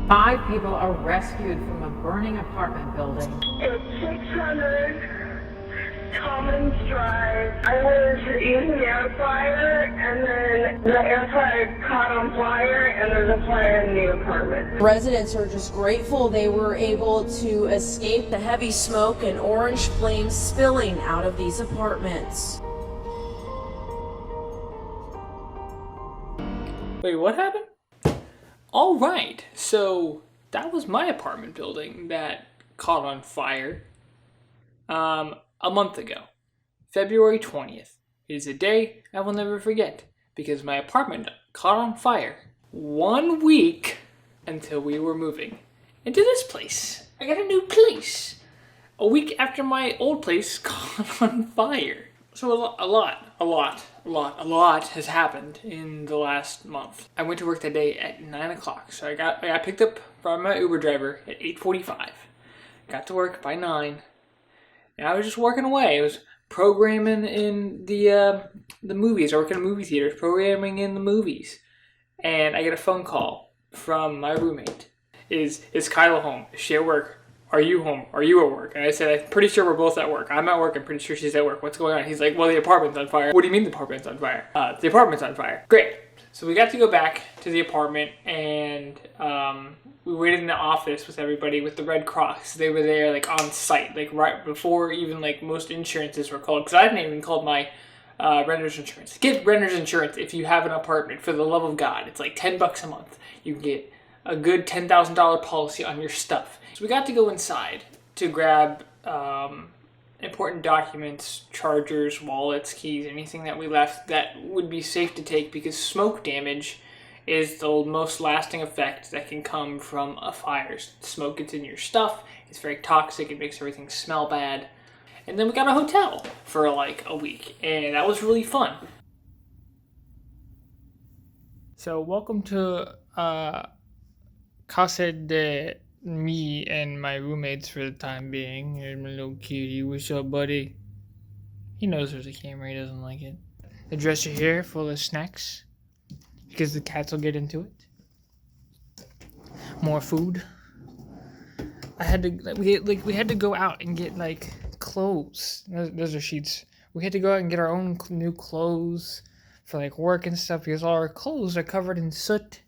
5 people are rescued from a burning apartment building. It's 600 Commons Drive. I was using the air fryer, and then the air fryer caught on fire, and there's a fire in the apartment. Residents are just grateful they were able to escape the heavy smoke and orange flames spilling out of these apartments. Wait, what happened? All right, so that was my apartment building that caught on fire a month ago, February 20th. It is a day I will never forget because my apartment caught on fire 1 week until we were moving into this place. I got a new place a week after my old place caught on fire. So a lot has happened in the last month. I went to work that day at 9 o'clock. So I got picked up by my Uber driver at 8:45. Got to work by 9. And I was just working away. I was programming in the movies. I work in a movie theater, programming in the movies. And I get a phone call from my roommate. Is Kyla home? Is she at work? Are you home? Are you at work? And I said, I'm pretty sure we're both at work. I'm at work. I'm pretty sure she's at work. What's going on? He's like, well, the apartment's on fire. What do you mean the apartment's on fire? The apartment's on fire. Great. So we got to go back to the apartment, and we waited in the office with everybody with the Red Cross. They were there, like, on site, like, right before even, like, most insurances were called. Because I hadn't even called my renter's insurance. Get renter's insurance if you have an apartment, for the love of God. It's like $10 a month. You can get a good $10,000 policy on your stuff. So we got to go inside to grab important documents, chargers, wallets, keys, anything that we left that would be safe to take, because smoke damage is the most lasting effect that can come from a fire. Smoke gets in your stuff, it's very toxic, it makes everything smell bad. And then we got a hotel for like a week, and that was really fun. So welcome to Casa de me and my roommates for the time being. Here's my little cutie. What's up, buddy? He knows there's a camera. He doesn't like it. The dresser here full of snacks because the cats will get into it. More food. We had to go out and get like clothes. Those are sheets. We had to go out and get our own new clothes for like work and stuff, because all our clothes are covered in soot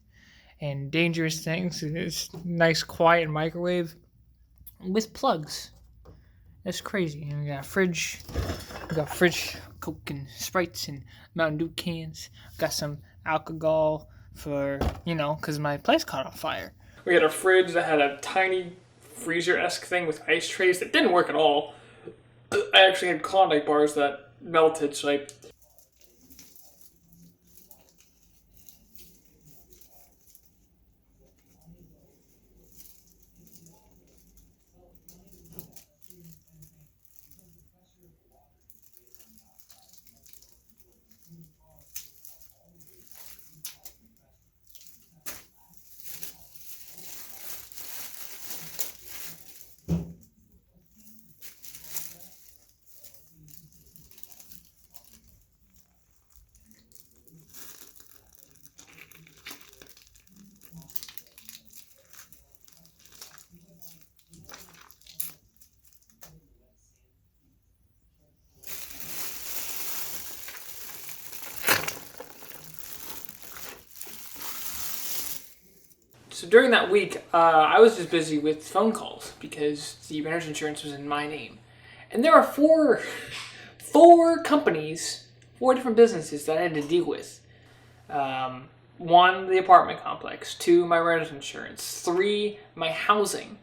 and dangerous things. It's nice, quiet microwave with plugs. That's crazy. And we got a fridge. We got fridge, Coke and Sprites and Mountain Dew cans. Got some alcohol for, because my place caught on fire. We had a fridge that had a tiny freezer-esque thing with ice trays that didn't work at all. I actually had Klondike bars that melted, so I... So during that week, I was just busy with phone calls because the renter's insurance was in my name. And there are four companies, 4 different businesses that I had to deal with. 1, the apartment complex. 2, my renter's insurance. 3, my housing.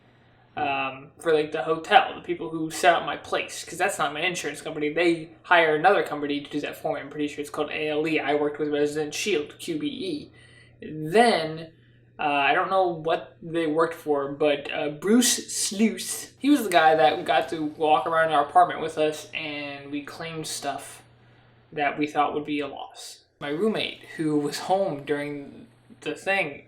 For like the hotel, the people who set up my place. Because that's not my insurance company. They hire another company to do that for me. I'm pretty sure it's called ALE. I worked with Resident Shield, QBE. Then... I don't know what they worked for, but Bruce Sluice, he was the guy that got to walk around our apartment with us, and we claimed stuff that we thought would be a loss. My roommate, who was home during the thing,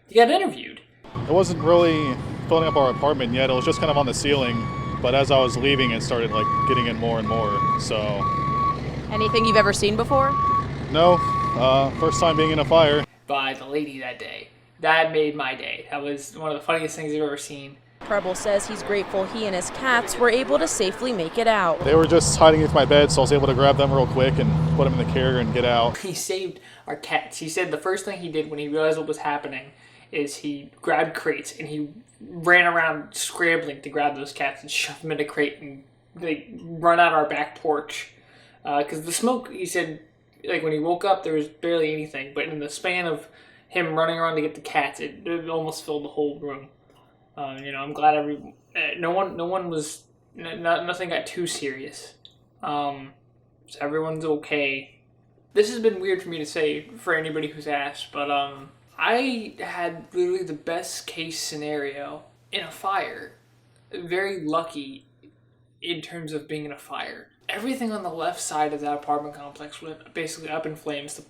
he got interviewed. It wasn't really filling up our apartment yet. It was just kind of on the ceiling, but as I was leaving, it started like getting in more and more, so... Anything you've ever seen before? No, first time being in a fire. By the lady that day. That made my day. That was one of the funniest things I've ever seen. Preble says he's grateful he and his cats were able to safely make it out. They were just hiding underneath my bed, so I was able to grab them real quick and put them in the carrier and get out. He saved our cats. He said the first thing he did when he realized what was happening is he grabbed crates and he ran around scrambling to grab those cats and shove them in a crate and like run out our back porch. Because the smoke, he said, like when he woke up there was barely anything, but in the span of him running around to get the cats, it almost filled the whole room. I'm glad nothing got too serious. So everyone's okay. This has been weird for me to say for anybody who's asked, but I had literally the best case scenario in a fire. Very lucky in terms of being in a fire. Everything on the left side of that apartment complex went basically up in flames.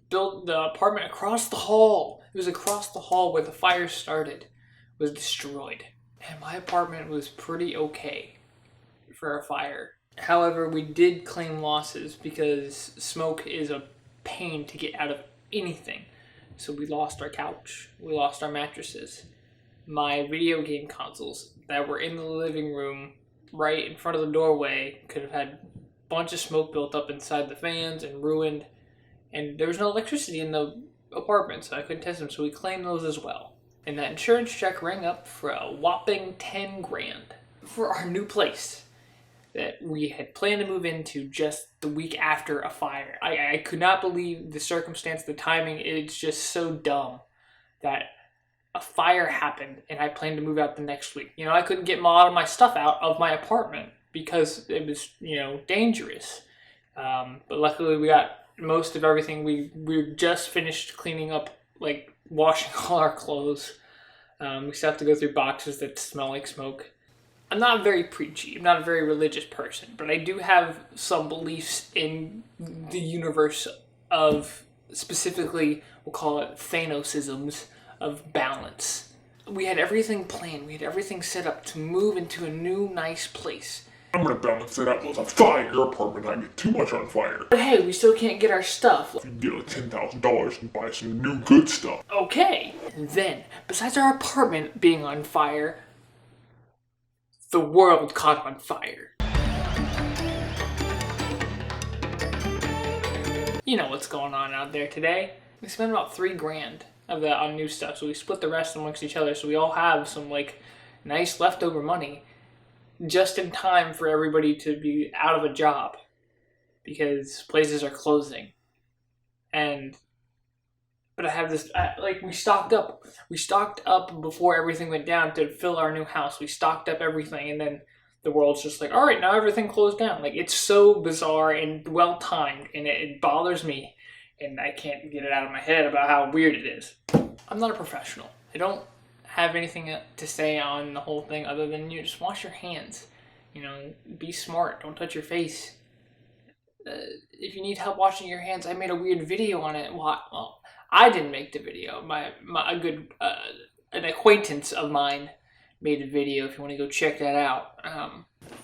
The apartment across the hall, it was across the hall where the fire started, was destroyed. And my apartment was pretty okay for a fire. However, we did claim losses because smoke is a pain to get out of anything. So we lost our couch, we lost our mattresses. My video game consoles that were in the living room right in front of the doorway could have had a bunch of smoke built up inside the fans and ruined. And there was no electricity in the apartment, so I couldn't test them, so we claimed those as well. And that insurance check rang up for a whopping 10 grand for our new place that we had planned to move into just the week after a fire. I could not believe the circumstance, the timing. It's just so dumb that a fire happened and I planned to move out the next week. I couldn't get a lot of my stuff out of my apartment because it was, dangerous. But luckily we got most of everything. We just finished cleaning up, like washing all our clothes. We still have to go through boxes that smell like smoke. I'm not very preachy. I'm not a very religious person, but I do have some beliefs in the universe of, specifically, we'll call it Thanosisms of balance. We had everything planned. We had everything set up to move into a new, nice place. I'm gonna balance it out with a fire apartment. I get too much on fire. But hey, we still can't get our stuff. You can get like $10,000 and buy some new good stuff. Okay, and then, besides our apartment being on fire, the world caught on fire. You know what's going on out there today. We spent about $3 grand of that on new stuff, so we split the rest amongst each other, so we all have some nice leftover money just in time for everybody to be out of a job because places are closing. But I have this, we stocked up. We stocked up before everything went down to fill our new house. We stocked up everything, and then the world's just like, all right, now everything closed down. It's so bizarre and well-timed, and it bothers me, and I can't get it out of my head about how weird it is. I'm not a professional. I don't have anything to say on the whole thing other than just wash your hands. Be smart. Don't touch your face. If you need help washing your hands, I made a weird video on it. Well, I didn't make the video. An acquaintance of mine made a video. If you want to go check that out,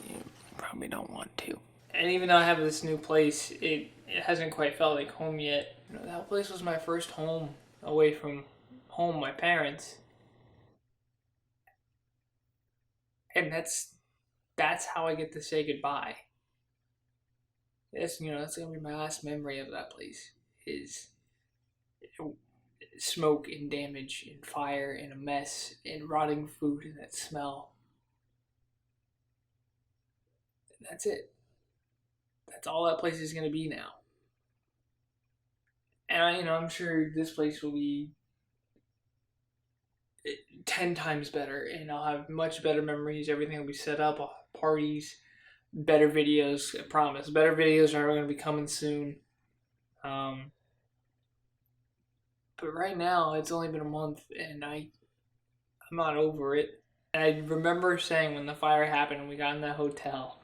you probably don't want to. And even though I have this new place, it hasn't quite felt like home yet. That place was my first home away from home, my parents. And that's how I get to say goodbye. That's gonna be my last memory of that place. Is smoke and damage and fire and a mess and rotting food and that smell. And that's it. That's all that place is gonna be now. And I'm sure this place will be 10 times better, and I'll have much better memories. Everything will be set up. I'll have parties, better videos. I promise. Better videos are going to be coming soon. But right now, it's only been a month, and I'm not over it. And I remember saying when the fire happened and we got in that hotel,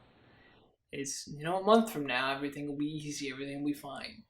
a month from now, everything will be easy. Everything will be fine.